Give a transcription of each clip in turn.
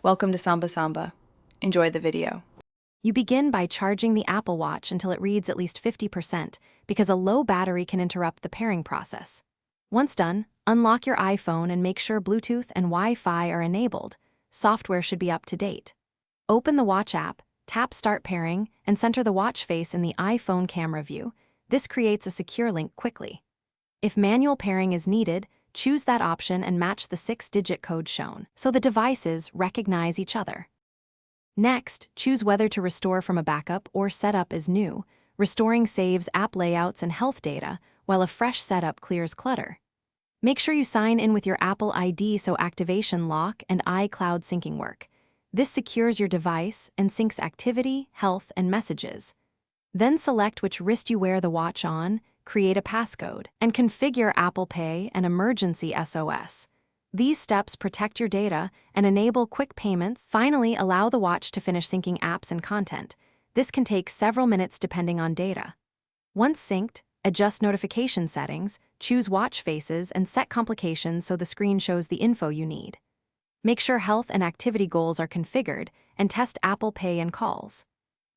Welcome to Samba Samba. Enjoy the video. You begin by charging the Apple Watch until it reads at least 50% because a low battery can interrupt the pairing process. Once done, unlock your iPhone and make sure Bluetooth and Wi-Fi are enabled. Software should be up to date. Open the Watch app, tap Start Pairing, and center the watch face in the iPhone camera view. This creates a secure link quickly. If manual pairing is needed, choose that option and match the 6-digit code shown, so the devices recognize each other. Next, choose whether to restore from a backup or set up as new. Restoring saves app layouts and health data, while a fresh setup clears clutter. Make sure you sign in with your Apple ID so activation lock and iCloud syncing work. This secures your device and syncs activity, health, and messages. Then select which wrist you wear the watch on, create a passcode, and configure Apple Pay and Emergency SOS. These steps protect your data and enable quick payments. Finally, allow the watch to finish syncing apps and content. This can take several minutes depending on data. Once synced, adjust notification settings, choose watch faces, and set complications so the screen shows the info you need. Make sure health and activity goals are configured, and test Apple Pay and calls.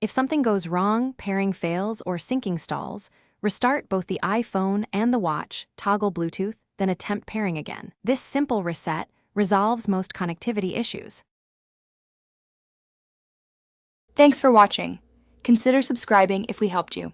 If something goes wrong, pairing fails, or syncing stalls, restart both the iPhone and the watch, toggle Bluetooth, then attempt pairing again. This simple reset resolves most connectivity issues. Thanks for watching. Consider subscribing if we helped you.